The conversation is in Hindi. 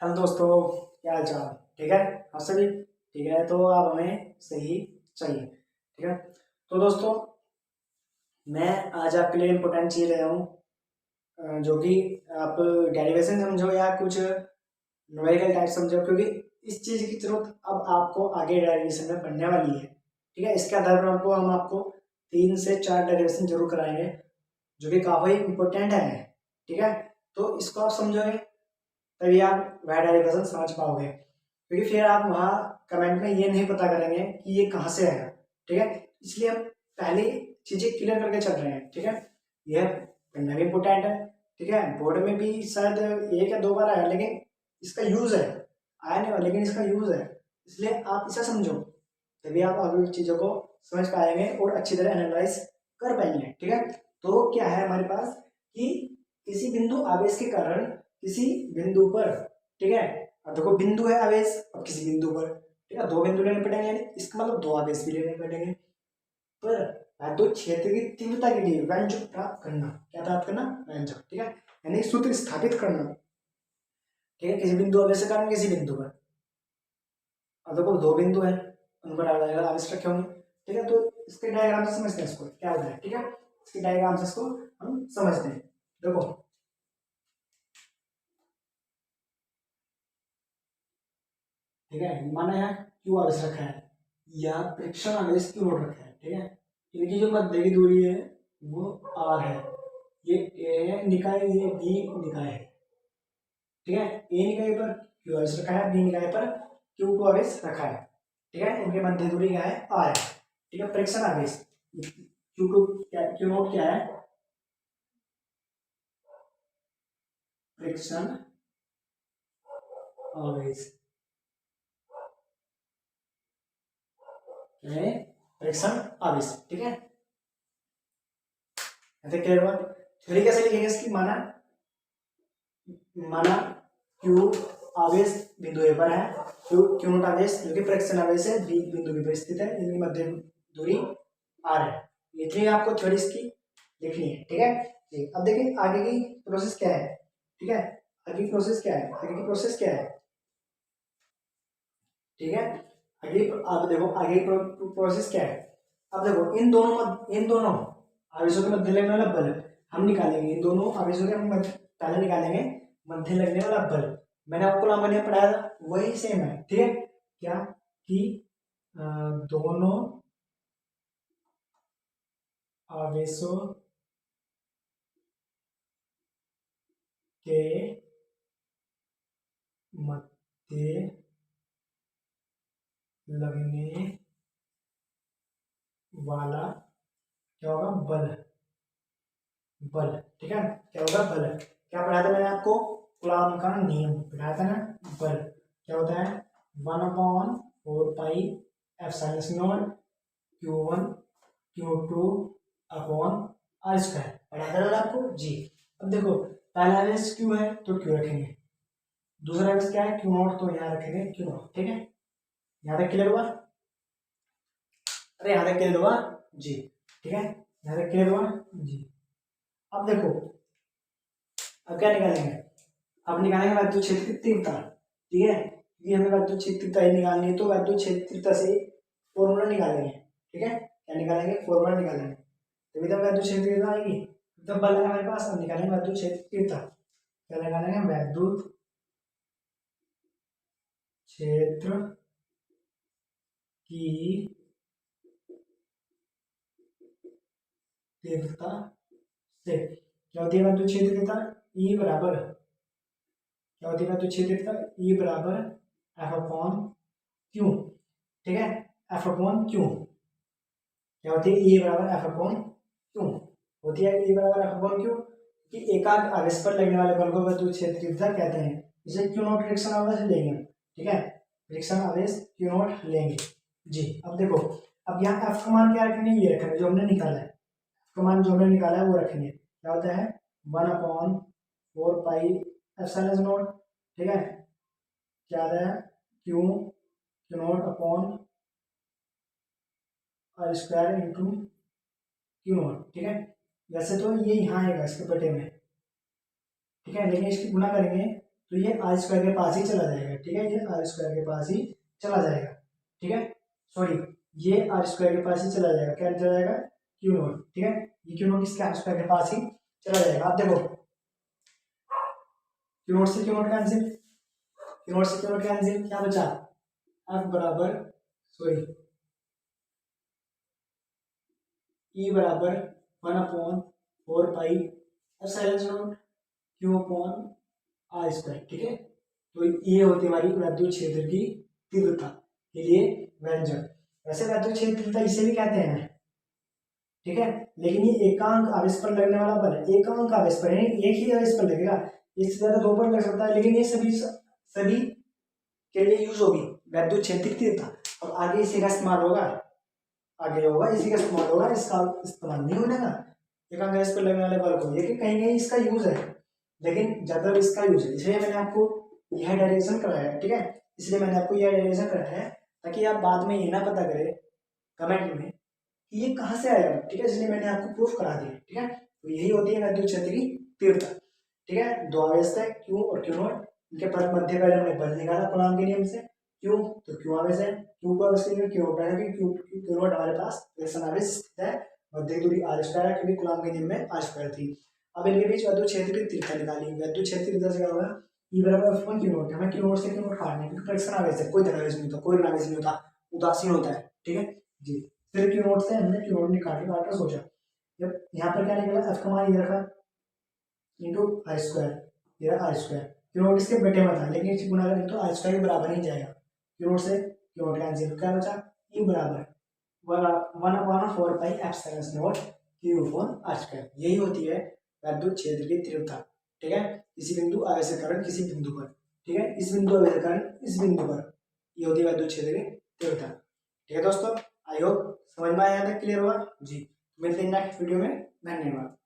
हेलो दोस्तों, क्या हाल चाल। ठीक है। आप सभी ठीक है तो आप हमें सही चाहिए। ठीक है। तो दोस्तों, मैं आज आपके लिए इम्पोर्टेंट चीज़ लाया हूँ, जो कि आप डेरिवेशन समझो या कुछ न्यूमेरिकल टाइप समझो, क्योंकि इस चीज़ की जरूरत अब आपको आगे डेरिवेशन में पढ़ने वाली है। ठीक है। इसके आधार पर हम आपको 3 से 4 डेरिवेशन जरूर कराएंगे, जो कि काफ़ी इम्पोर्टेंट है। ठीक है। तो इसको आप समझोगे तभी आप वह डेरिवेशन समझ पाओगे, क्योंकि फिर आप वहाँ कमेंट में ये नहीं पता करेंगे कि ये कहाँ से आया। ठीक है। इसलिए हम पहले चीज़ें क्लियर करके चल रहे हैं। ठीक है। यह पढ़ना भी इम्पोर्टेंट है। ठीक है। बोर्ड में भी शायद 1 या 2 बार आया, लेकिन इसका यूज़ है। आया नहीं, लेकिन इसका यूज़ है, इसलिए आप इसे समझो, तभी आप आगे की चीज़ों को समझ पाएंगे और अच्छी तरह एनालाइज कर पाएंगे। ठीक है। तो क्या है हमारे पास कि किसी बिंदु आवेश के कारण किसी बिंदु पर, ठीक है, अब देखो बिंदु है आवेश, अब किसी बिंदु पर, ठीक है, 2 बिंदु लेने पड़ेंगे, यानी इसका मतलब 2 आवेश भी लेने पड़ेंगे। पर विद्युत क्षेत्र की तीव्रता के लिए व्यंजक प्राप्त करना, क्या प्राप्त करना? व्यंजक। ठीक है। यानी सूत्र स्थापित करना। ठीक है। किसी बिंदु आवेश के कारण किसी बिंदु पर, अब देखो 2 बिंदु है, उन पर आवेश रखे होंगे। ठीक है। तो इसके डायग्राम से समझते हैं इसको क्या होता है। ठीक है। इसके डायग्राम से इसको हम समझते हैं। देखो, ठीक है, माना यहाँ क्यू आवेश रखा है, या परीक्षण आवेश क्यू नोट रखा है। ठीक है। इनकी जो मध्य की दूरी है वो आर है, ये ए निकाय, ये बी निकाय है। ठीक है। ए निकाय पर क्यू आवेश रखा है, बी निकाय पर क्यू को आवेश रखा है। ठीक है। इनके मध्य दूरी क्या है? आर है। ठीक है। परीक्षण आवेश क्यू टू क्या, क्यू नोट क्या है? परीक्षण आवेश है, परीक्षण आवेश। ठीक है। ऐसे क्लियर हुआ। थ्योरी कैसे लिखेंगे इसकी? माना माना क्यू आवेश बिंदु ए पर है, क्यू नोट आवेश जो कि परीक्षण आवेश है, बी बिंदु बी पर स्थित है, इनकी मध्य दूरी आर है। ये थ्री आपको थ्योरी इसकी लिखनी है। ठीक है। अब देखिए आगे की प्रोसेस क्या है। ठीक है। आगे की प्रोसेस क्या है? आगे की प्रोसेस क्या है? ठीक है। आगे अब देखो आगे की प्रोसेस क्या है। अब देखो इन दोनों आवेशों के मध्य लगने वाला बल हम निकालेंगे। इन दोनों आवेशों के हम पहले निकालेंगे मध्य लगने वाला बल। मैंने आपको नाम ने पढ़ाया था, वही सेम है। ठीक है। क्या कि दोनों आवेशों के मध्य लगने वाला क्या होगा? बल। बल। ठीक है। क्या होगा? बल। क्या पढ़ाया था मैंने आपको? कूलॉम का नियम पढ़ाया था ना। बल क्या होता है? 1/4 pi epsilon Q1 Q2 upon R square पढ़ाया था ना आपको जी। अब देखो पहला आवेश क्यू है तो क्यू रखेंगे, दूसरा आवेश क्या है? क्यू नॉट, तो यहाँ रखेंगे क्यू नॉट। ठीक है। यहाँ तक क्लियर हुआ? अरे यहाँ तक क्लियर हुआ जी। ठीक है। यहाँ तक क्लियर हुआ जी। अब देखो, अब क्या निकालेंगे? अब निकालेंगे विद्युत क्षेत्र की तीव्रता। ठीक है। क्योंकि हमें विद्युत क्षेत्र की तीव्रता ही निकालनी है, तो विद्युत क्षेत्र की तीव्रता से फॉर्मूला निकालेंगे। ठीक है। क्या निकालेंगे? फॉर्मूला निकालेंगे, तभी तो विद्युत क्षेत्र की तीव्रता आएगी। तो बल है हमारे पास, अब निकालेंगे विद्युत क्षेत्र की तीव्रता। क्या निकालेंगे? विद्युत क्षेत्र की तीव्रता से क्या होती है विद्युत क्षेत्र की तीव्रता? ई बराबर, क्या होती है विद्युत क्षेत्र की तीव्रता? ई बराबर एफ अपॉन क्यू। ठीक है। एफ अपॉन क्यू क्या होती है? ई बराबर एफ अपॉन क्यू होती है। ई बराबर एफ अपॉन क्यू कि एकाग्र आवेश पर लगने वाले बल को विद्युत क्षेत्र की तीव्रता कहते हैं। इसे क्यू नॉट फ्रिक्शन आवेश लेंगे। ठीक है। फ्रिक्शन आवेश क्यू नॉट लेंगे जी। अब देखो, अब यहाँ एफ का मान क्या रखेंगे? ये रखेंगे जो हमने निकाला है। का मान जो हमने निकाला है वो रखेंगे। क्या होता है? 1/4 पाई एप्सिलॉन नॉट। ठीक है। क्या आता है? Q Q naught upon R square into Q naught. ठीक है। वैसे तो ये यहाँ आएगा इसके बटे में। ठीक है। लेकिन इसकी गुना करेंगे तो ये आर स्क्वायर के पास ही चला जाएगा, ठीक है, ये आर स्क्वायर के पास ही चला जाएगा, ठीक है, सॉरी ये आर स्क्वायर के पास ही चला जाएगा, क्या चला जाएगा, क्यू नॉट, ठीक है, ये क्यू नॉट इसके आर स्क्वायर के पास ही चला जाएगा। आप देखो क्यू नॉट से Q naught cancel, Q naught से क्यू नॉट कैंसिल, क्या बचा, एफ बराबर सॉरी ई बराबर 1/4 pi epsilon naught Q upon R square, ठीक है। तो ये होती है हमारी वैद्युत क्षेत्र की तीव्रता के लिए व्यंजक। वैसे वैद्युत क्षेत्र तीव्रता इसे भी कहते हैं, ठीक है, लेकिन ये एकांक आवेश पर लगने वाला बल है, एकांक आवेश पर, एक ही आवेश पर लगेगा, इससे ज्यादा दो पर लग सकता है, लेकिन ये सभी के लिए यूज होगी वैद्युत क्षेत्र की तीव्रता। और आगे इसी का इस्तेमाल होगा, आगे होगा इसी का इस्तेमाल होगा, इसका इस्तेमाल नहीं होने का एकांक आवेश पर लगने वाले बल को, लेकिन कहीं कहीं इसका यूज है, लेकिन ज्यादा इसका यूज है, इसलिए मैंने आपको यह डेरिवेशन कराया है, ठीक है, इसलिए मैंने आपको यह डेरिवेशन कराया है ताकि आप बाद में ये ना पता करें कमेंट में कि ये कहाँ से आया, ठीक है, इसलिए मैंने आपको प्रूफ करा दिया, ठीक है। तो यही होती है वैद्युत क्षेत्र की तीव्रता, ठीक है। दो आवेश है क्यू और क्यू नॉट, इनके पर मध्य पहले हमने बल निकाला कूलॉम के नियम से, क्यू तो क्यू आवेश है, क्यू को आवेश के क्यू होता है, क्यू क्यू नॉट हमारे पास विलक्षण आवेश स्थित है, मध्य दूरी आर स्क्वायर है क्योंकि कूलॉम के नियम में आर स्क्वायर थी। अब इनके बीच वैद्युत क्षेत्र की तीव्रता निकाली, वैद्युत क्षेत्र की तीव्रता से क्या होगा, ई बराबर F1 क्यू नॉट, हमें क्यू नॉट से क्यू नॉट काटना है क्योंकि विलक्षण आवेश है, कोई धनावेश नहीं होता, कोई ऋणावेश नहीं होता, उदासीन होता है, ठीक है जी। फिर क्यू नॉट से हमने क्यू नॉट निकाल सोचा, जब यहाँ पर क्या निकला, एफ का मान ये रखा इंटू आर स्क्वायर, ये आर स्क्वायर, क्यू नॉट इसके बेटे में था लेकिन इसे गुणा करें तो आर स्क्वायर के बराबर ही जाएगा, क्यू नॉट से क्यू नॉट कैंसिल, क्या बचा, ई बराबर 1/4 pi epsilon naught Q upon R square. यही होती है वैद्युत क्षेत्र की तीव्रता, ठीक है, किसी बिंदु आवेश के कारण किसी बिंदु पर, ठीक है, इस बिंदु आवेश के कारण इस बिंदु पर, ये होती है वैद्युत क्षेत्र की तीव्रता, ठीक है दोस्तों। आई होप समझ में आया था, क्लियर हुआ जी। मिलते हैं नेक्स्ट वीडियो में, धन्यवाद।